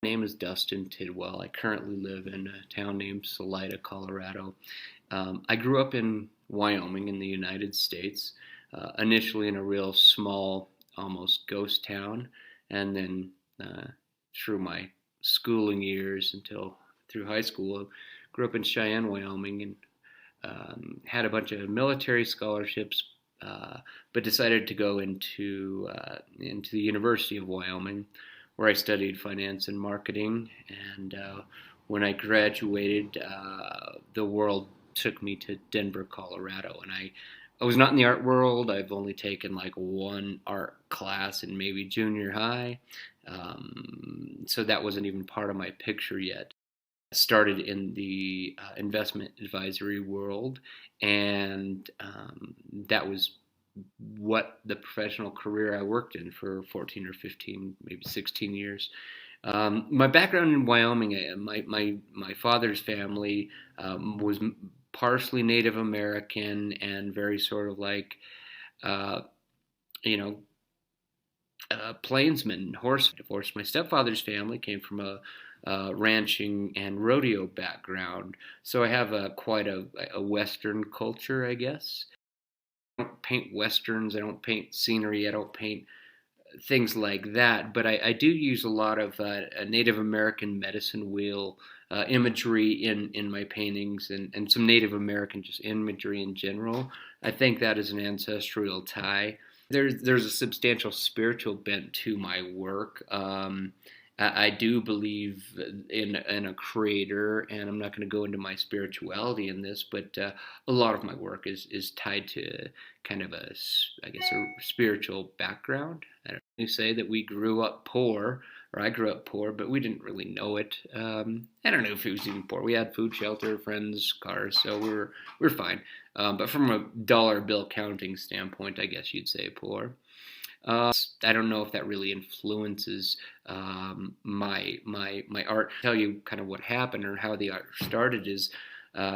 My name is Dustin Tidwell. I currently live in a town named Salida, Colorado. I grew up in Wyoming in the United States, initially in a real small, almost ghost town, and then through my schooling years until through high school, I grew up in Cheyenne, Wyoming, and had a bunch of military scholarships, but decided to go into the University of Wyoming, where I studied finance and marketing. And when I graduated, the world took me to Denver, Colorado, and I was not in the art world. I've only taken like one art class in maybe junior high, so that wasn't even part of my picture yet. Started in the investment advisory world, and that was what the professional career I worked in for 14 or 15, maybe 16 years. My background in Wyoming, my father's family was partially Native American and very sort of like, uh, you know, plainsman, horse divorce. My stepfather's family came from a ranching and rodeo background, so I have quite a Western culture, I guess. I don't paint westerns. I don't paint scenery. I don't paint things like that. But I do use a lot of Native American medicine wheel imagery in my paintings, and some Native American just imagery in general. I think that is an ancestral tie. There's a substantial spiritual bent to my work. I do believe in a creator, and I'm not going to go into my spirituality in this, but a lot of my work is tied to kind of I guess, a spiritual background. I don't really say that we grew up poor, or I grew up poor, but we didn't really know it. I don't know if it was even poor. We had food, shelter, friends, cars, so we're fine. But from a dollar bill counting standpoint, I guess you'd say poor. I don't know if that really influences my art. Tell you kind of what happened or how the art started is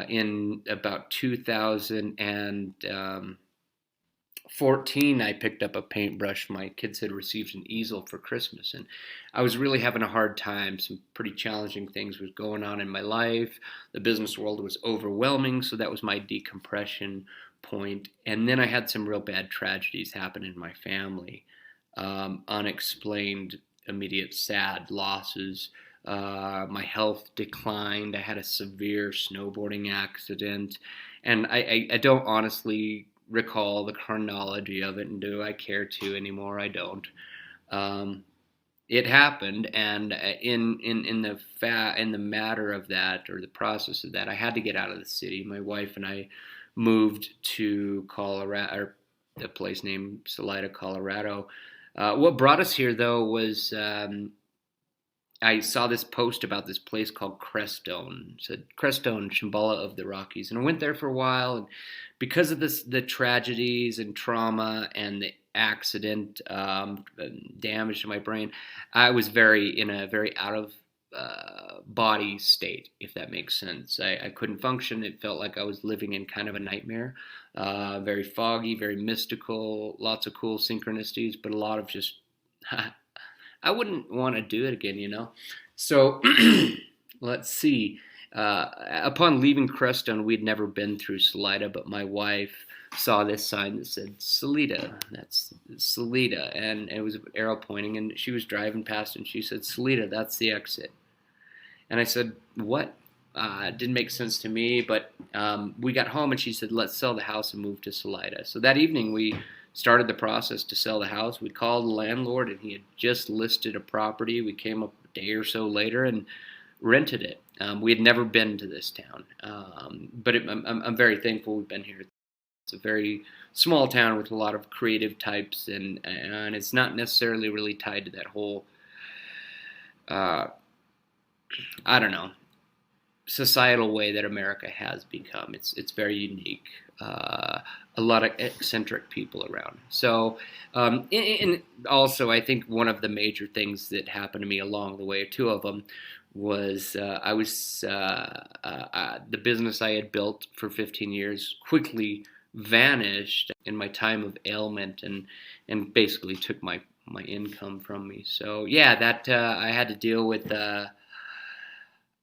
in about 2014. I picked up a paintbrush. My kids had received an easel for Christmas, and I was really having a hard time. Some pretty challenging things was going on in my life. The business world was overwhelming, so that was my decompression point. And then I had some real bad tragedies happen in my family, unexplained, immediate, sad losses. My health declined. I had a severe snowboarding accident, and I don't honestly recall the chronology of it, and do I care to anymore? I don't. Um, it happened, and in the matter of that, or the process of that, I had to get out of the city. My wife and I moved to Colorado, or a place named Salida, Colorado. What brought us here, though, was I saw this post about this place called Crestone. It said Crestone, Shambhala of the Rockies, and I went there for a while. And because of the tragedies and trauma and the accident, damage to my brain, I was in a very out of body state, if that makes sense. I couldn't function. It felt like I was living in kind of a nightmare. Very foggy, very mystical, lots of cool synchronicities, but a lot of just I wouldn't want to do it again. So let's see. Upon leaving Creston, we'd never been through Salida, but my wife saw this sign that said Salida. That's Salida, and it was an arrow pointing, and she was driving past, and she said, Salida, that's the exit. And I said, what? It didn't make sense to me, but we got home, and she said, let's sell the house and move to Salida. So that evening, we started the process to sell the house. We called the landlord, and he had just listed a property. We came up a day or so later and rented it. We had never been to this town, but I'm very thankful we've been here. It's a very small town with a lot of creative types, and it's not necessarily really tied to that whole, uh, I don't know, societal way that America has become. It's very unique. A lot of eccentric people around. So, and also, I think one of the major things that happened to me along the way, two of them, was the business I had built for 15 years quickly vanished in my time of ailment, and basically took my income from me. So yeah, that I had to deal with.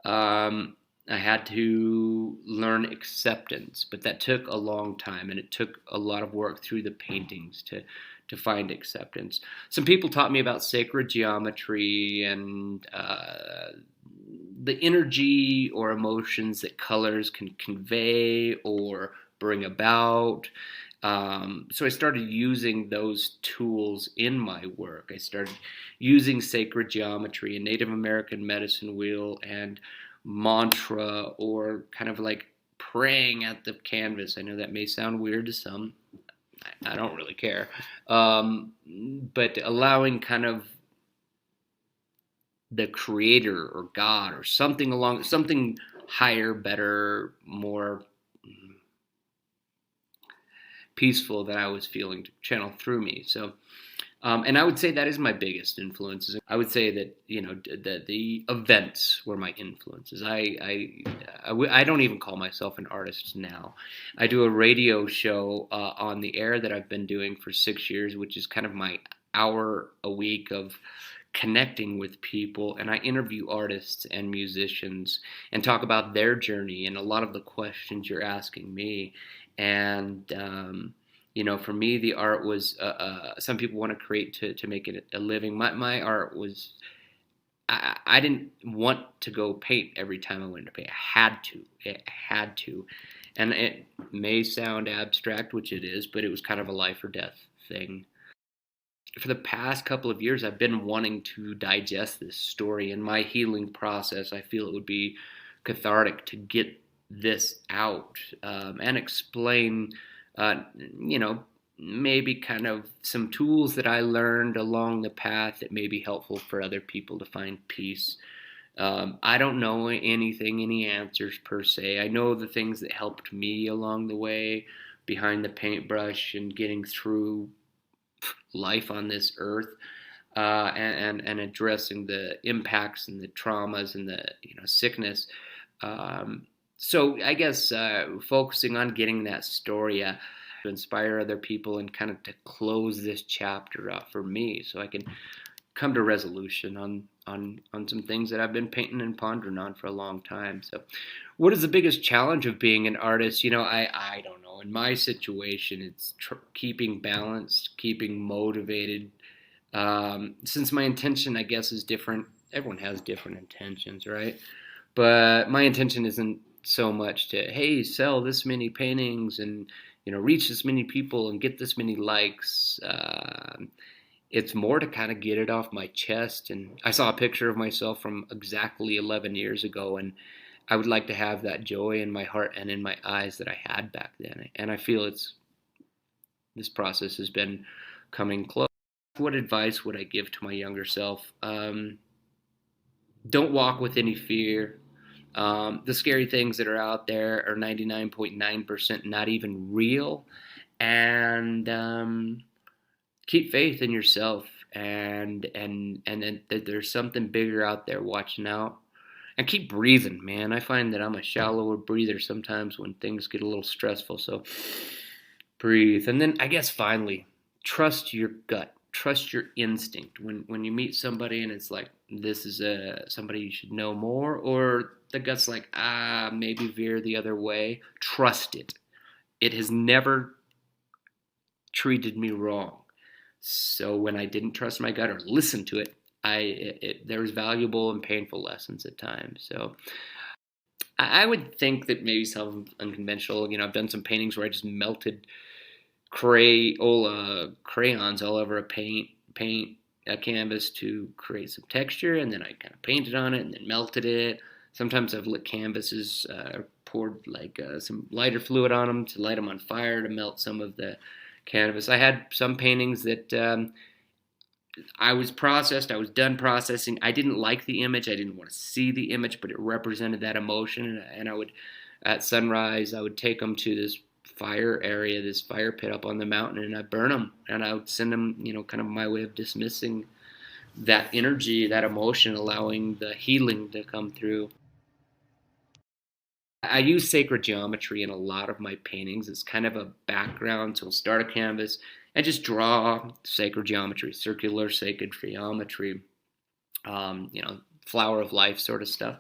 Um, I had to learn acceptance, but that took a long time, and it took a lot of work through the paintings to find acceptance. Some people taught me about sacred geometry and the energy or emotions that colors can convey or bring about. So I started using those tools in my work. I started using sacred geometry and Native American medicine wheel and mantra, or kind of like praying at the canvas. I know that may sound weird to some. I don't really care. But allowing kind of the creator or God or something higher, better, more peaceful that I was feeling to channel through me. So, and I would say that is my biggest influences. I would say that the events were my influences. I don't even call myself an artist now. I do a radio show on the air that I've been doing for 6 years, which is kind of my hour a week of connecting with people, and I interview artists and musicians and talk about their journey and a lot of the questions you're asking me. And for me, the art was some people want to create to make it a living. My art was, I didn't want to go paint every time I went to paint. It had to, and it may sound abstract, which it is, but it was kind of a life or death thing. For the past couple of years, I've been wanting to digest this story. In my healing process, I feel it would be cathartic to get this out and explain, maybe kind of some tools that I learned along the path that may be helpful for other people to find peace. I don't know any answers per se. I know the things that helped me along the way behind the paintbrush and getting through life on this earth, and addressing the impacts and the traumas and the sickness. So I guess focusing on getting that story to inspire other people and kind of to close this chapter up for me, so I can come to resolution on some things that I've been painting and pondering on for a long time. So, what is the biggest challenge of being an artist? I don't know. In my situation, it's keeping balanced, keeping motivated. Since my intention, I guess, is different. Everyone has different intentions, right? But my intention isn't so much to, hey, sell this many paintings and reach this many people and get this many likes. It's more to kind of get it off my chest. And I saw a picture of myself from exactly 11 years ago, and I would like to have that joy in my heart and in my eyes that I had back then. And I feel this process has been coming close. What advice would I give to my younger self? Don't walk with any fear. The scary things that are out there are 99.9% not even real. And keep faith in yourself, and that there's something bigger out there watching out. And keep breathing, man. I find that I'm a shallower breather sometimes when things get a little stressful. So breathe. And then I guess finally, trust your gut. Trust your instinct. When you meet somebody and it's like, this is somebody you should know more, or the gut's like, maybe veer the other way. Trust it. It has never treated me wrong. So when I didn't trust my gut or listen to it, there was valuable and painful lessons at times. So I would think that maybe some unconventional. I've done some paintings where I just melted crayons all over a canvas to create some texture, and then I kind of painted on it and then melted it. Sometimes I've lit canvases, poured some lighter fluid on them to light them on fire to melt some of the canvas. I had some paintings that I was done processing. I didn't like the image. I didn't want to see the image, but it represented that emotion. And I would, at sunrise, I would take them to this fire area, this fire pit up on the mountain, and I'd burn them. And I would send them, kind of my way of dismissing that energy, that emotion, allowing the healing to come through. I use sacred geometry in a lot of my paintings. It's kind of a background. So I'll start a canvas, and just draw sacred geometry, circular sacred geometry, flower of life sort of stuff.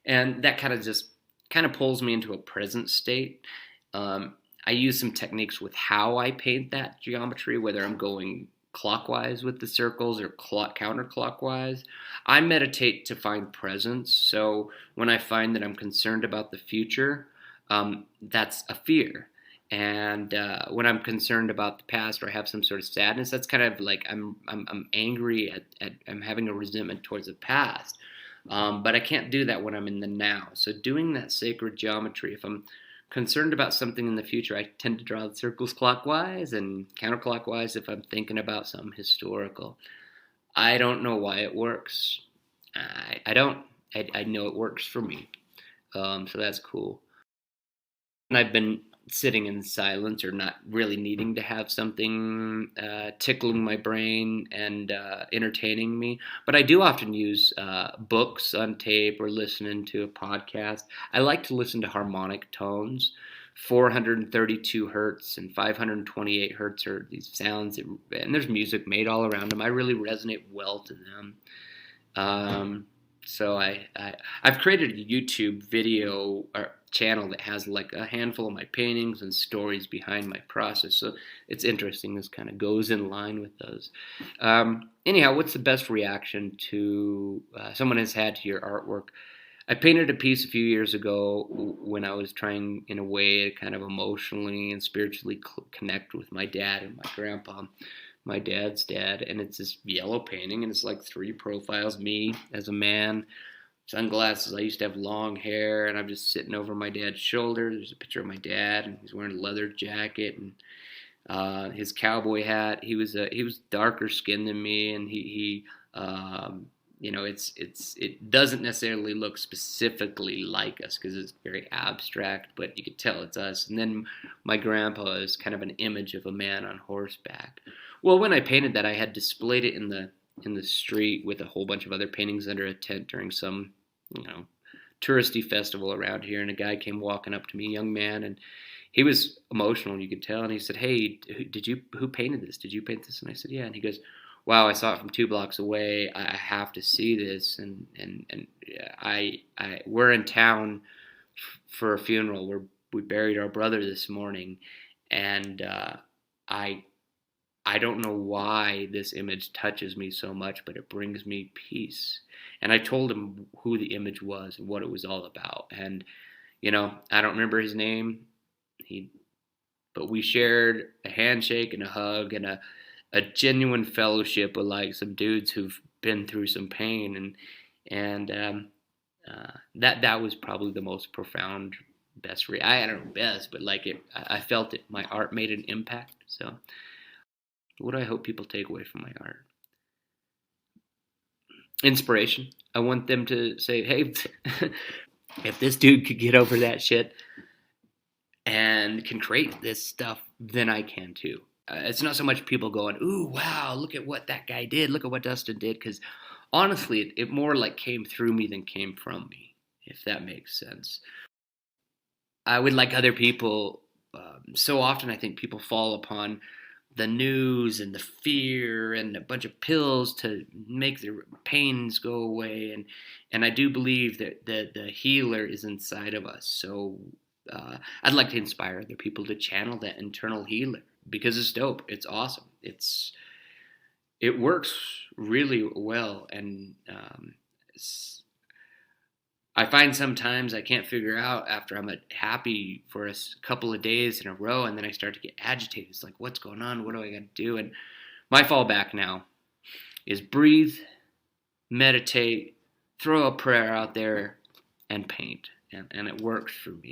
And that kind of pulls me into a present state. I use some techniques with how I paint that geometry, whether I'm going clockwise with the circles or counterclockwise. I meditate to find presence. So when I find that I'm concerned about the future, that's a fear. And when I'm concerned about the past or I have some sort of sadness, that's kind of like I'm angry at I'm having a resentment towards the past. But I can't do that when I'm in the now. So doing that sacred geometry, if I'm concerned about something in the future, I tend to draw the circles clockwise and counterclockwise if I'm thinking about something historical. I don't know why it works. I don't. I know it works for me. So that's cool. And I've been sitting in silence or not really needing to have something tickling my brain and entertaining me. But I do often use books on tape or listening to a podcast. I like to listen to harmonic tones. 432 hertz and 528 hertz are these sounds, and there's music made all around them. I really resonate well to them. So I've created a YouTube video or channel that has like a handful of my paintings and stories behind my process. So it's interesting. This kind of goes in line with those. Anyhow, what's the best reaction to someone has had to your artwork? I painted a piece a few years ago when I was trying, in a way, to kind of emotionally and spiritually connect with my dad and my grandpa, my dad's dad. And it's this yellow painting, and it's like 3 profiles: me as a man, sunglasses. I used to have long hair, and I'm just sitting over my dad's shoulder. There's a picture of my dad, and he's wearing a leather jacket and his cowboy hat. He was darker skinned than me, and it doesn't necessarily look specifically like us because it's very abstract, but you could tell it's us. And then my grandpa is kind of an image of a man on horseback. Well, when I painted that, I had displayed it in the street with a whole bunch of other paintings under a tent during some, touristy festival around here. And a guy came walking up to me, a young man, and he was emotional, you could tell. And he said, "Hey, who painted this? Did you paint this?" And I said, "Yeah." And he goes, "Wow, I saw it from 2 blocks away. I have to see this." And we're in town for a funeral where we buried our brother this morning, and I don't know why this image touches me so much, but it brings me peace. And I told him who the image was and what it was all about. And I don't remember his name. But we shared a handshake and a hug and a genuine fellowship with like some dudes who've been through some pain, and that was probably the most profound, best. I don't know best, but like I felt it. My art made an impact. So, what do I hope people take away from my art? Inspiration. I want them to say, "Hey, if this dude could get over that shit and can create this stuff, then I can too." It's not so much people going, "Ooh, wow, look at what that guy did. Look at what Dustin did." Because honestly, it more like came through me than came from me, if that makes sense. I would like other people. So often, I think people fall upon the news and the fear and a bunch of pills to make their pains go away. And I do believe that the healer is inside of us. So I'd like to inspire other people to channel that internal healer because it's dope. It's awesome. It works really well. And I find sometimes I can't figure out after I'm happy for a couple of days in a row, and then I start to get agitated. It's like, what's going on? What do I got to do? And my fallback now is breathe, meditate, throw a prayer out there, and paint. And it works for me.